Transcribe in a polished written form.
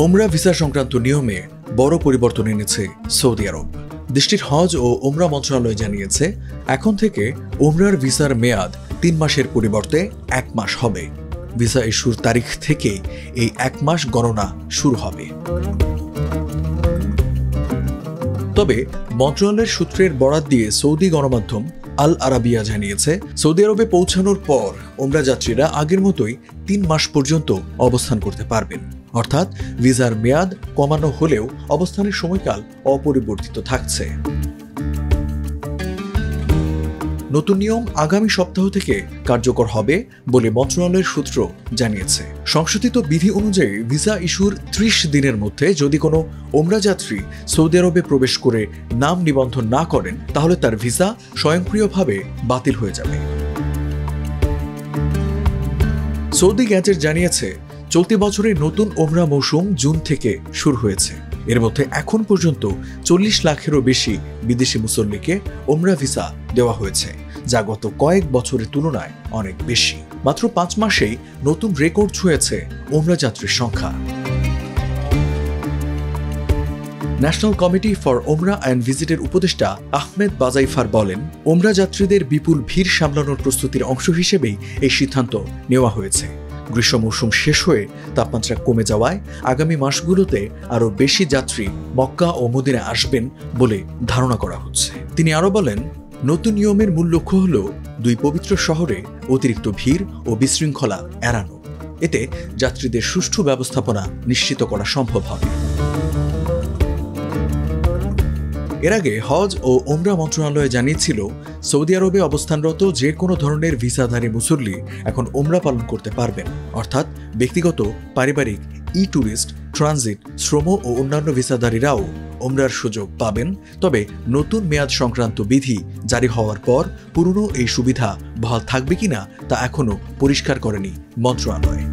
ওমরা ভিসা সংক্রান্ত নিয়মে বড় পরিবর্তন এনেছে সৌদি আরব। দেশটির হজ ও ওমরা মন্ত্রণালয় জানিয়েছে, এখন থেকে ওমরার ভিসার মেয়াদ 3 মাসের পরিবর্তে 1 মাস হবে। ভিসা ইস্যুর তারিখ থেকে এই 1 মাস গণনা শুরু হবে। তবে মন্ত্রণালয়ের সূত্রের বরাত দিয়ে সৌদি গণমাধ্যম আল আরাবিয়া জানিয়েছে, সৌদি আরবে পৌঁছানোর পর ওমরা যাত্রীরা আগের মতোই 3 মাস পর্যন্ত অবস্থান করতে পারবেন। অর্থাৎ ভিসার মেয়াদ কমানো হলেও অবস্থানের সময়কাল অপরিবর্তিত থাকছে। নতুন নিয়ম আগামী সপ্তাহ থেকে কার্যকর হবে বলে মন্ত্রণালয়ের সূত্র জানিয়েছে। সংশোধিত বিধি অনুযায়ী ভিসা ইস্যুর 30 দিনের মধ্যে যদি কোনো ওমরা যাত্রী সৌদি আরবে প্রবেশ করে নাম নিবন্ধন না করেন, তাহলে তার ভিসা স্বয়ংক্রিয়ভাবে বাতিল হয়ে যাবে। সৌদি গ্যাজেট জানিয়েছে, চলতি বছরের নতুন ওমরা মৌসুম জুন থেকে শুরু হয়েছে। এর মধ্যে এখন পর্যন্ত 40 লাখেরও বেশি বিদেশি মুসল্লিকে ওমরা ভিসা দেওয়া হয়েছে, যা গত কয়েক বছরের তুলনায় অনেক বেশি। মাত্র 5 মাসেই নতুন রেকর্ড ছুঁয়েছে ওমরা যাত্রীর সংখ্যা। ন্যাশনাল কমিটি ফর ওমরা অ্যান্ড ভিজিটের উপদেষ্টা আহমেদ বাজাইফার বলেন, ওমরা যাত্রীদের বিপুল ভিড় সামলানোর প্রস্তুতির অংশ হিসেবেই এই সিদ্ধান্ত নেওয়া হয়েছে। গ্রীষ্ম মৌসুম শেষ হয়ে তাপমাত্রা কমে যাওয়ায় আগামী মাসগুলোতে আরও বেশি যাত্রী মক্কা ও মদিনায় আসবেন বলে ধারণা করা হচ্ছে। তিনি আরও বলেন, নতুন নিয়মের মূল লক্ষ্য হল 2 পবিত্র শহরে অতিরিক্ত ভিড় ও বিশৃঙ্খলা এড়ানো। এতে যাত্রীদের সুষ্ঠু ব্যবস্থাপনা নিশ্চিত করা সম্ভব হবে। এর আগে হজ ও ওমরা মন্ত্রণালয় জানিয়েছিল, সৌদি আরবে অবস্থানরত যে কোনো ধরনের ভিসাধারী মুসল্লি এখন ওমরা পালন করতে পারবেন। অর্থাৎ ব্যক্তিগত, পারিবারিক, ট্যুরিস্ট, ট্রানজিট, শ্রম ও অন্যান্য ভিসাধারীরাও ওমরার সুযোগ পাবেন। তবে নতুন মেয়াদ সংক্রান্ত বিধি জারি হওয়ার পর পুরনো এই সুবিধা বহাল থাকবে কিনা তা এখনও পরিষ্কার করেনি মন্ত্রণালয়।